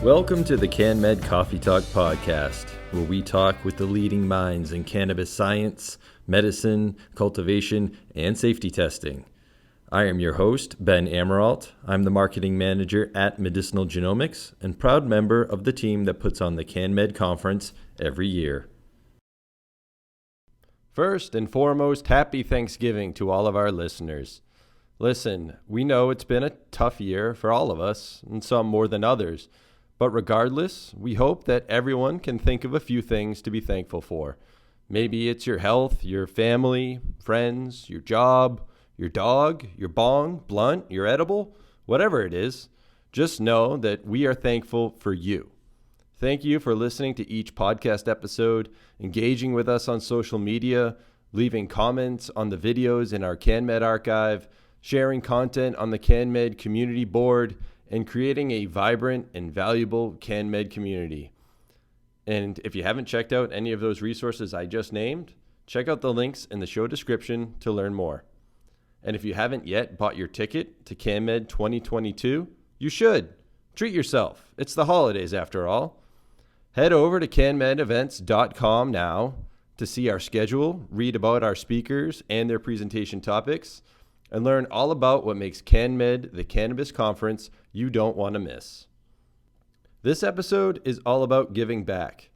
Welcome to the CanMed Coffee Talk podcast, where we talk with the leading minds in cannabis science, medicine, cultivation, and safety testing. I am your host, Ben Amaralt. I'm the marketing manager at Medicinal Genomics and proud member of the team that puts on the CanMed conference every year. First and foremost, happy Thanksgiving to all of our listeners. Listen, we know it's been a tough year for all of us, and some more than others. But regardless, we hope that everyone can think of a few things to be thankful for. Maybe it's your health, your family, friends, your job, your dog, your bong, blunt, your edible, whatever it is. Just know that we are thankful for you. Thank you for listening to each podcast episode, engaging with us on social media, leaving comments on the videos in our CanMed archive, sharing content on the CanMed community board, and creating a vibrant and valuable CanMed community. And if you haven't checked out any of those resources I just named, check out the links in the show description to learn more. And if you haven't yet bought your ticket to CanMed 2022, you should. Treat yourself. It's the holidays after all. Head over to canmedevents.com now to see our schedule, read about our speakers and their presentation topics, and learn all about what makes CanMed the cannabis conference you don't want to miss. This episode is all about giving back.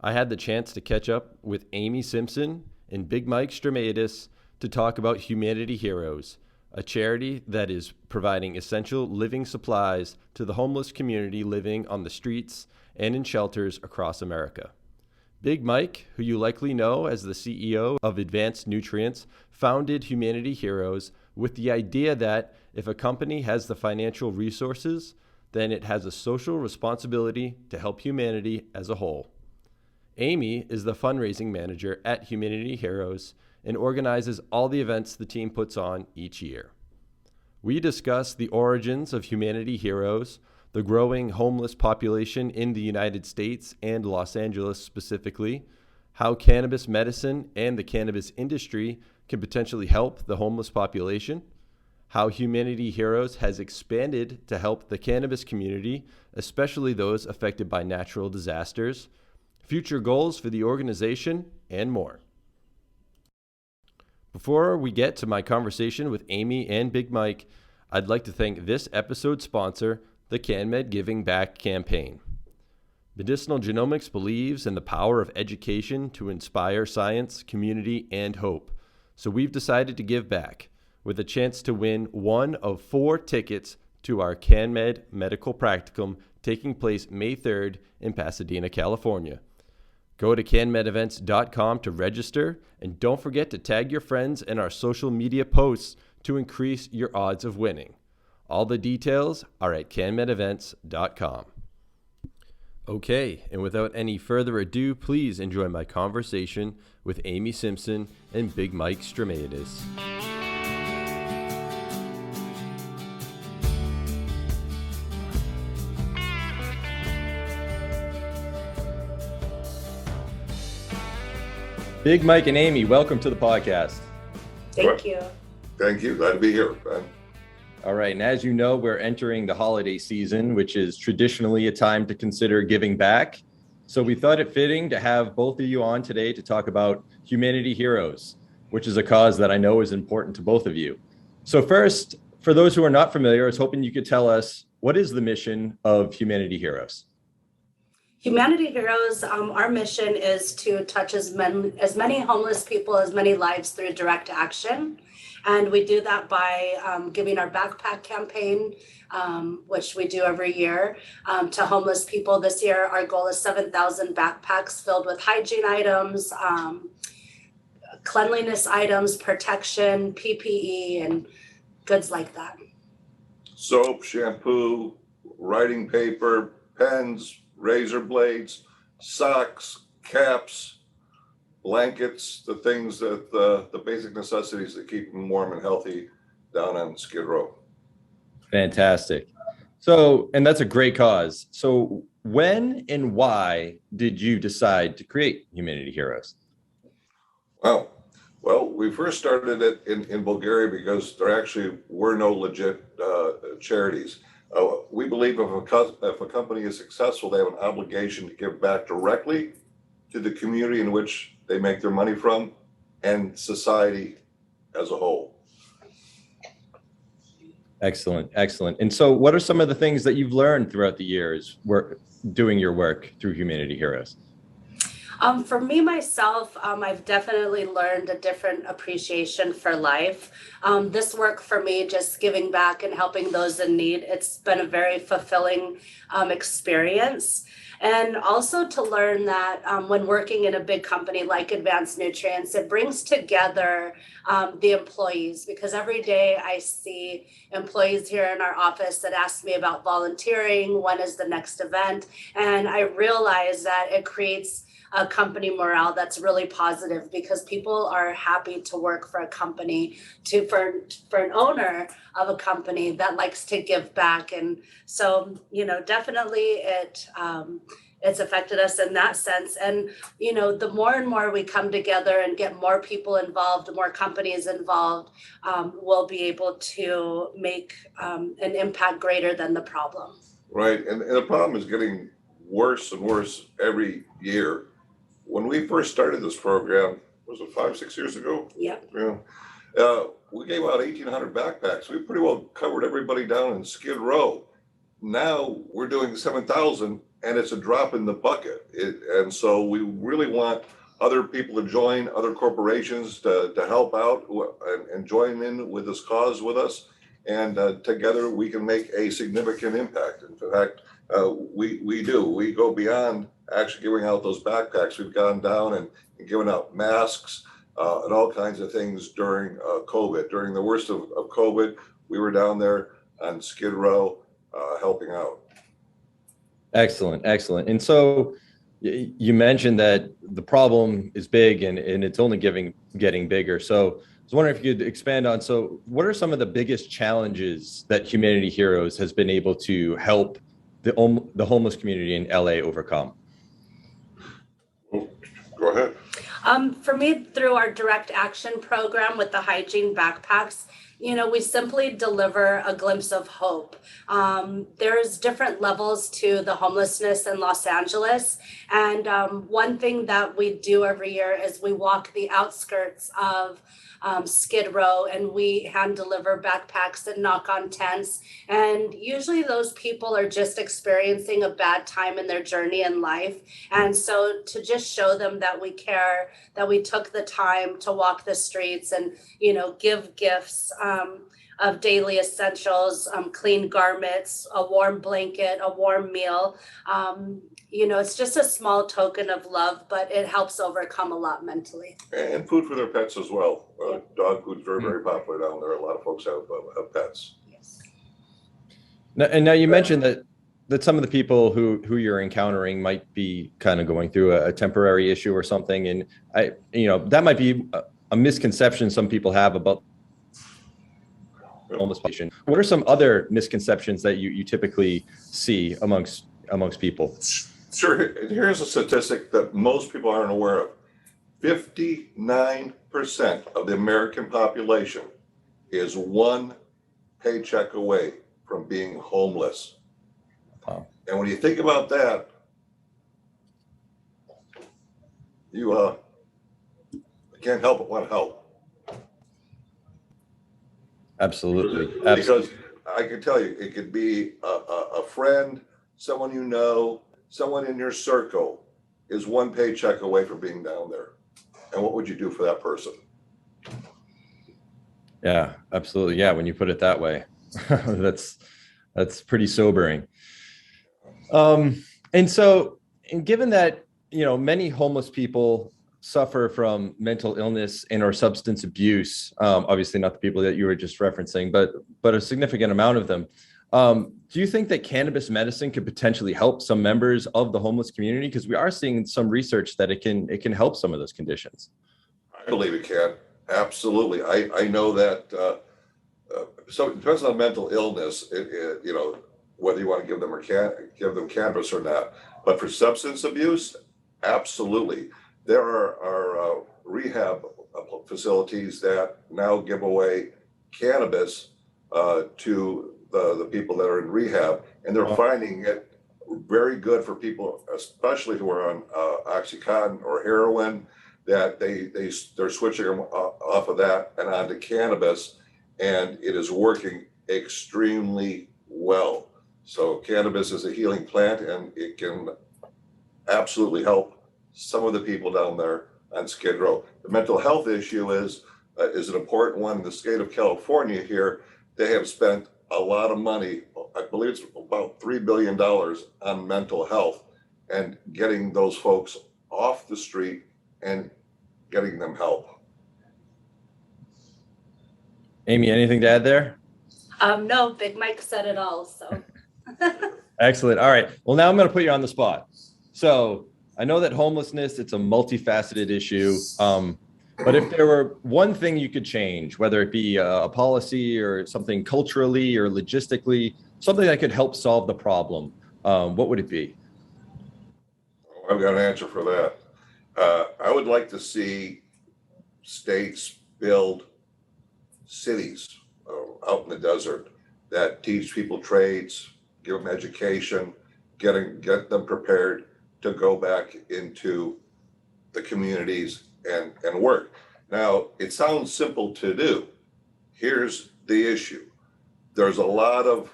I had the chance to catch up with Amy Simpson and BigMike Straumietis to talk about Humanity Heroes, a charity that is providing essential living supplies to the homeless community living on the streets and in shelters across America. Big Mike, who you likely know as the CEO of Advanced Nutrients, founded Humanity Heroes with the idea that if a company has the financial resources, then it has a social responsibility to help humanity as a whole. Amy is the fundraising manager at Humanity Heroes and organizes all the events the team puts on each year. We discuss the origins of Humanity Heroes, the growing homeless population in the United States and Los Angeles specifically, how cannabis medicine and the cannabis industry can potentially help the homeless population, how Humanity Heroes has expanded to help the cannabis community, especially those affected by natural disasters, future goals for the organization, and more. Before we get to my conversation with Amy and Big Mike, I'd like to thank this episode's sponsor, the CanMed Giving Back campaign. Medicinal Genomics believes in the power of education to inspire science, community, and hope. So we've decided to give back with a chance to win one of 4 tickets to our CanMed Medical Practicum taking place May 3rd in Pasadena, California. Go to canmedevents.com to register, and don't forget to tag your friends in our social media posts to increase your odds of winning. All the details are at canmedevents.com. Okay, and without any further ado, please enjoy my conversation with Amy Simpson and Big Mike Straumietis. Big Mike and Amy, welcome to the podcast. Thank you. Thank you. Glad to be here, Ben. All right, and as you know, we're entering the holiday season, which is traditionally a time to consider giving back. So we thought it fitting to have both of you on today to talk about Humanity Heroes, which is a cause that I know is important to both of you. So first, for those who are not familiar, I was hoping you could tell us, what is the mission of Humanity Heroes? Humanity Heroes, our mission is to touch as many homeless people, as many lives through direct action. And we do that by giving our backpack campaign, which we do every year, to homeless people. This year, our goal is 7,000 backpacks filled with hygiene items, cleanliness items, protection, PPE, and goods like that. Soap, shampoo, writing paper, pens, razor blades, socks, caps, blankets, the things that the basic necessities that keep them warm and healthy down on Skid Row. Fantastic. So, and that's a great cause. So when and why did you decide to create Humanity Heroes? Well, we first started it in Bulgaria because there actually were no legit charities. We believe if a company is successful, they have an obligation to give back directly to the community in which they make their money from and society as a whole. Excellent, excellent. And so what are some of the things that you've learned throughout the years doing your work through Humanity Heroes? For me, myself, I've definitely learned a different appreciation for life. This work for me, just giving back and helping those in need, it's been a very fulfilling experience. And also to learn that when working in a big company like Advanced Nutrients, it brings together the employees, because every day I see employees here in our office that ask me about volunteering, when is the next event, and I realize that it creates a company morale that's really positive, because people are happy to work for a company, for an owner of a company that likes to give back. And so, definitely it's affected us in that sense. And, the more and more we come together and get more people involved, more companies involved, we'll be able to make an impact greater than the problem. Right. And the problem is getting worse and worse every year. When we first started this program, was it 5-6 years ago? Yep. Yeah. We gave out 1,800 backpacks. We pretty well covered everybody down in Skid Row. Now we're doing 7,000, and it's a drop in the bucket. And so we really want other people to join, other corporations to help out and join in with this cause with us. And together we can make a significant impact. In fact, we do. We go beyond actually giving out those backpacks. We've gone down and given out masks and all kinds of things during COVID. During the worst of COVID, we were down there on Skid Row helping out. Excellent, excellent. And so you mentioned that the problem is big and it's only getting bigger. So I was wondering if you could expand on, so what are some of the biggest challenges that Humanity Heroes has been able to help the homeless community in LA overcome? Go ahead. For me, through our direct action program with the hygiene backpacks, we simply deliver a glimpse of hope. There's different levels to the homelessness in Los Angeles. And one thing that we do every year is we walk the outskirts of Skid Row, and we hand deliver backpacks and knock on tents. And usually those people are just experiencing a bad time in their journey in life. And so to just show them that we care, that we took the time to walk the streets and, give gifts of daily essentials, clean garments, a warm blanket, a warm meal. It's just a small token of love, but it helps overcome a lot mentally. And food for their pets as well. Dog food's very, very popular down there. A lot of folks have pets. Yes. Now you mentioned that some of the people who you're encountering might be kind of going through a temporary issue or something. And that might be a misconception some people have about homeless population. What are some other misconceptions that you typically see amongst people? Sure. Here's a statistic that most people aren't aware of. 59% of the American population is one paycheck away from being homeless. Wow. And when you think about that, you can't help but want to help. Absolutely. Because I can tell you, it could be a friend, someone you know, someone in your circle is one paycheck away from being down there. And what would you do for that person? Yeah, absolutely. Yeah, when you put it that way, that's pretty sobering. And given that, many homeless people suffer from mental illness and or substance abuse, obviously not the people that you were just referencing, but a significant amount of them. Do you think that cannabis medicine could potentially help some members of the homeless community? Because we are seeing some research that it can help some of those conditions. I believe it can. Absolutely. I know that. So it depends on mental illness, whether you want to give them cannabis or not. But for substance abuse, absolutely. There are rehab facilities that now give away cannabis to the people that are in rehab, and they're finding it very good for people, especially who are on Oxycontin or heroin, that they're switching them off of that and onto cannabis, and it is working extremely well. So cannabis is a healing plant, and it can absolutely help some of the people down there on Skid Row. The mental health issue is an important one. In the state of California here, they have spent a lot of money. I believe it's about $3 billion on mental health and getting those folks off the street and getting them help. Amy, anything to add there? No, Big Mike said it all. So Excellent. All right. Well, now I'm going to put you on the spot. So I know that homelessness, it's a multifaceted issue. But if there were one thing you could change, whether it be a policy or something culturally or logistically, something that could help solve the problem, what would it be? I've got an answer for that. I would like to see states build cities out in the desert that teach people trades, give them education, get them prepared to go back into the communities and work. Now, it sounds simple to do. Here's the issue. There's a lot of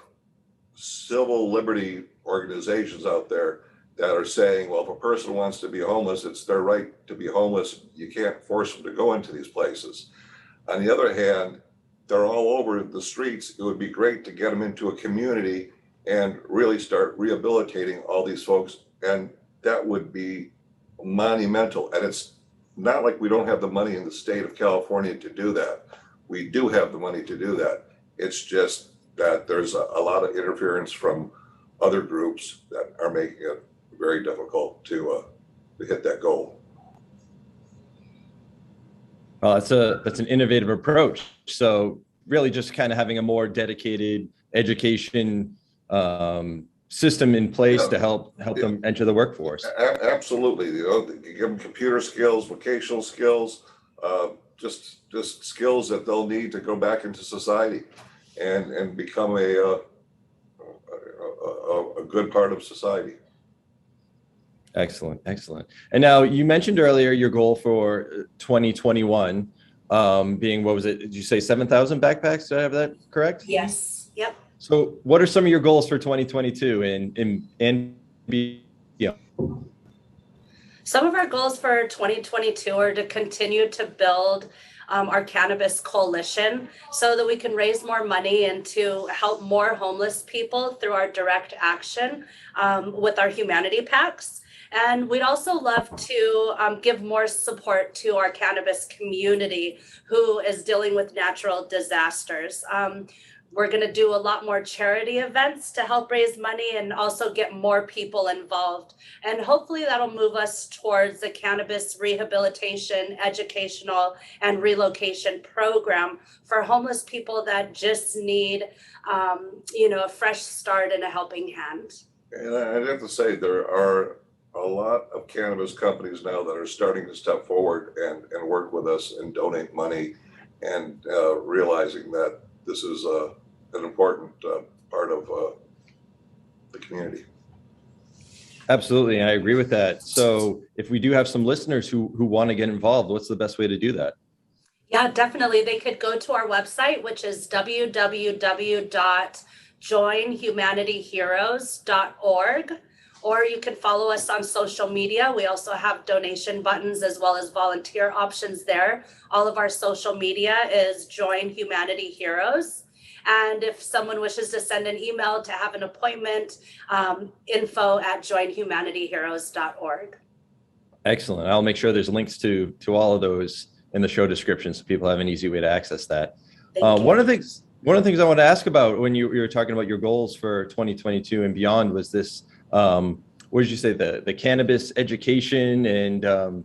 civil liberty organizations out there that are saying, well, if a person wants to be homeless, it's their right to be homeless. You can't force them to go into these places. On the other hand, they're all over the streets. It would be great to get them into a community and really start rehabilitating all these folks. And that would be monumental. And it's not like we don't have the money in the state of California to do that. We do have the money to do that. It's just that there's a lot of interference from other groups that are making it very difficult to hit that goal. Well, that's an innovative approach. So really just kind of having a more dedicated education system in place to help them enter the workforce. Absolutely. Give them computer skills, vocational skills, just skills that they'll need to go back into society and become a good part of society. Excellent. And now you mentioned earlier your goal for 2021 being, what was it? Did you say 7,000 backpacks? Did I have that correct? yes, yep. So what are some of your goals for 2022 and Some of our goals for 2022 are to continue to build our cannabis coalition so that we can raise more money and to help more homeless people through our direct action with our humanity packs. And we'd also love to give more support to our cannabis community who is dealing with natural disasters. We're going to do a lot more charity events to help raise money and also get more people involved. And hopefully that'll move us towards the cannabis rehabilitation, educational, and relocation program for homeless people that just need, a fresh start and a helping hand. And I'd have to say there are a lot of cannabis companies now that are starting to step forward and work with us and donate money and realizing that this is an important part of the community. Absolutely. I agree with that. So if we do have some listeners who want to get involved, what's the best way to do that? Yeah, definitely. They could go to our website, which is www.joinhumanityheroes.org, or you can follow us on social media. We also have donation buttons as well as volunteer options there. All of our social media is Join Humanity Heroes. And if someone wishes to send an email to have an appointment, info@joinhumanityheroes.org. Excellent. I'll make sure there's links to all of those in the show description so people have an easy way to access that. One of the things I want to ask about when you were talking about your goals for 2022 and beyond was this, what did you say, the cannabis education and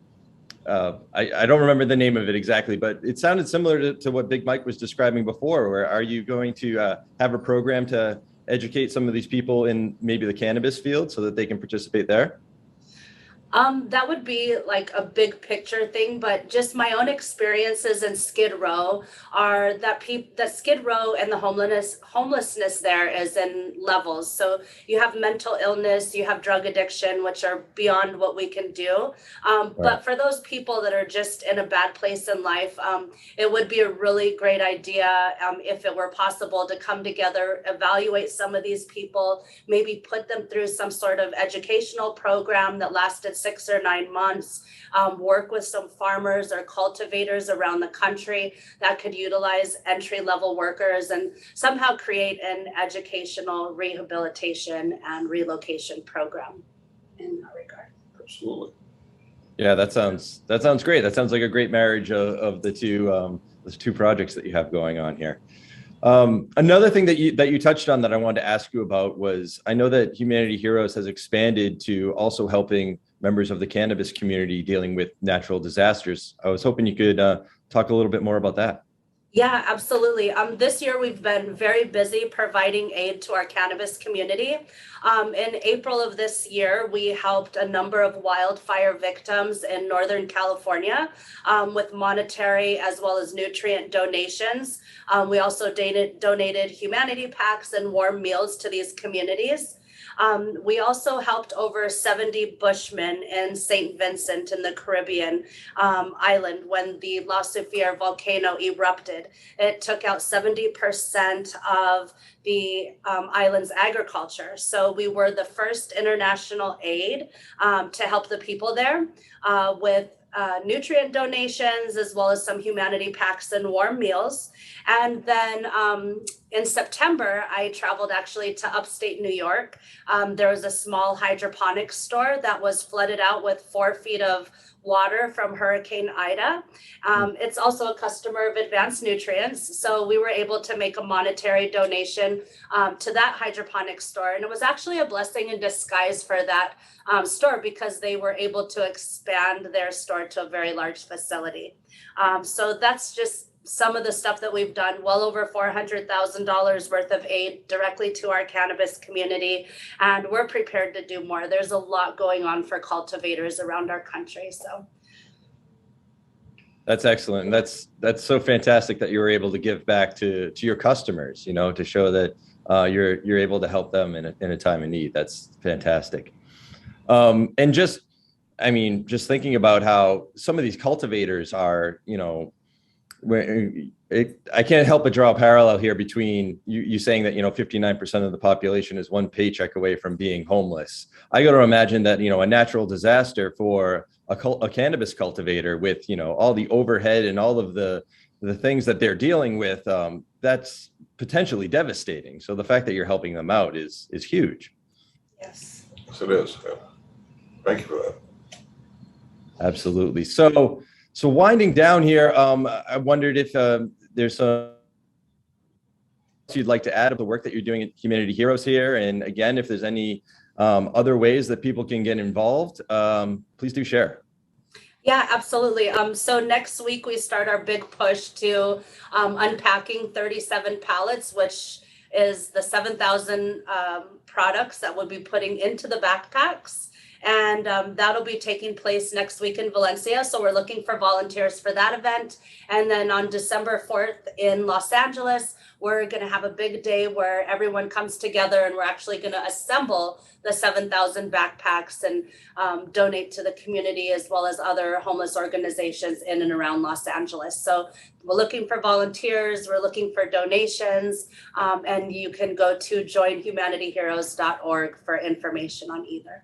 I don't remember the name of it exactly, but it sounded similar to what Big Mike was describing before. Where are you going to have a program to educate some of these people in maybe the cannabis field so that they can participate there? That would be like a big picture thing, but just my own experiences in Skid Row are that Skid Row and the homelessness there is in levels. So you have mental illness, you have drug addiction, which are beyond what we can do. But for those people that are just in a bad place in life, it would be a really great idea if it were possible to come together, evaluate some of these people, maybe put them through some sort of educational program that lasted 6 or 9 months, work with some farmers or cultivators around the country that could utilize entry-level workers and somehow create an educational rehabilitation and relocation program in that regard. Absolutely. Yeah, that sounds great. That sounds like a great marriage of the two projects that you have going on here. Another thing that you touched on that I wanted to ask you about was, I know that Humanity Heroes has expanded to also helping members of the cannabis community dealing with natural disasters. I was hoping you could talk a little bit more about that. Yeah, absolutely. This year we've been very busy providing aid to our cannabis community. In April of this year, we helped a number of wildfire victims in Northern California with monetary as well as nutrient donations. We also donated humanity packs and warm meals to these communities. We also helped over 70 Bushmen in St. Vincent in the Caribbean island when the La Soufriere volcano erupted. It took out 70% of the island's agriculture. So we were the first international aid to help the people there with nutrient donations, as well as some humanity packs and warm meals. And then in September, I traveled actually to upstate New York. There was a small hydroponics store that was flooded out with 4 feet of water from Hurricane Ida. It's also a customer of Advanced Nutrients. So we were able to make a monetary donation to that hydroponics store. And it was actually a blessing in disguise for that store, because they were able to expand their store to a very large facility. So that's just some of the stuff that we've done. Well over $400,000 worth of aid directly to our cannabis community, and we're prepared to do more. There's a lot going on for cultivators around our country. So that's excellent. That's so fantastic that you were able to give back to your customers, to show that you're able to help them in a time of need. That's fantastic. And just thinking about how some of these cultivators are, I can't help but draw a parallel here between you saying that 59% of the population is one paycheck away from being homeless. I got to imagine that a natural disaster for a cannabis cultivator with all the overhead and all of the things that they're dealing with, that's potentially devastating. So the fact that you're helping them out is huge. yes. Yes, it is. Yeah. Thank you for that. Absolutely. So winding down here, I wondered if there's some you'd like to add of the work that you're doing at Humanity Heroes here. And again, if there's any other ways that people can get involved, please do share. Yeah, absolutely. So next week we start our big push to unpacking 37 pallets, which is the 7,000 products that we'll be putting into the backpacks. And that'll be taking place next week in Valencia. So we're looking for volunteers for that event. And then on December 4th in Los Angeles, we're going to have a big day where everyone comes together, and we're actually going to assemble the 7,000 backpacks and donate to the community as well as other homeless organizations in and around Los Angeles. So we're looking for volunteers, we're looking for donations, and you can go to joinhumanityheroes.org for information on either.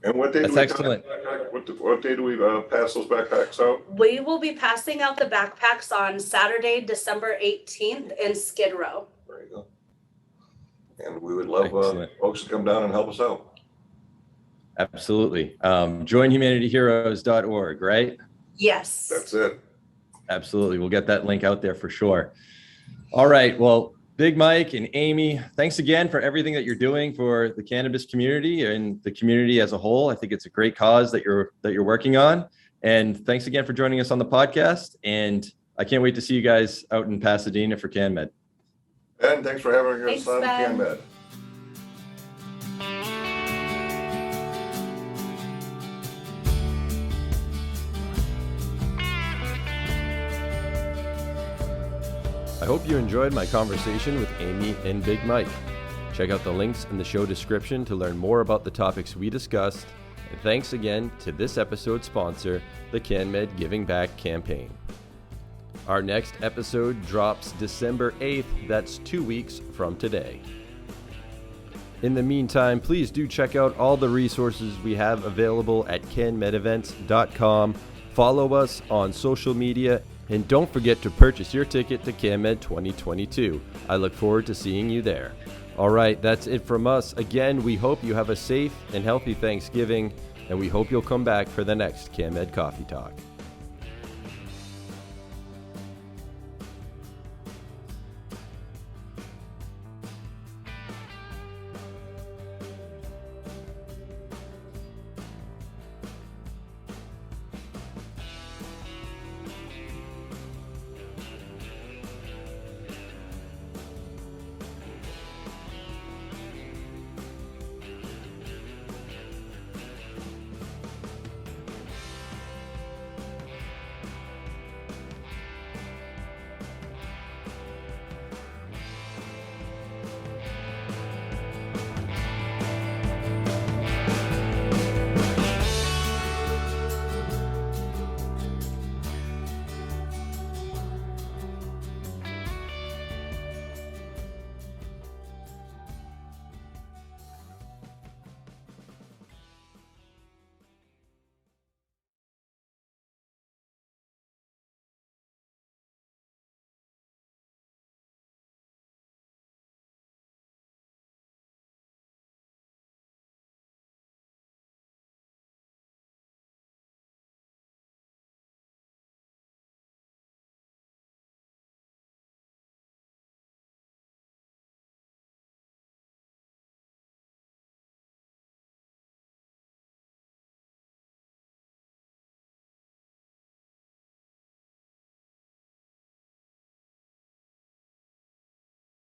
And what day That's excellent. What day do we pass those backpacks out? We will be passing out the backpacks on Saturday, December 18th in Skid Row. There you go. And we would love folks to come down and help us out. Absolutely. Joinhumanityheroes.org, right? Yes. That's it. Absolutely. We'll get that link out there for sure. All right. Well, Big Mike and Amy, thanks again for everything that you're doing for the cannabis community and the community as a whole. I think it's a great cause that you're working on. And thanks again for joining us on the podcast. And I can't wait to see you guys out in Pasadena for CanMed. And thanks for having us on CanMed. hope you enjoyed my conversation with Amy and Big Mike. Check out the links in the show description to learn more about the topics we discussed. And thanks again to this episode's sponsor, the CanMed Giving Back campaign. Our next episode drops December 8th. That's 2 weeks from today. In the meantime, please do check out all the resources we have available at canmedevents.com. Follow us on social media, and don't forget to purchase your ticket to CanMed 2022. I look forward to seeing you there. All right, that's it from us. Again, we hope you have a safe and healthy Thanksgiving, and we hope you'll come back for the next CanMed Coffee Talk.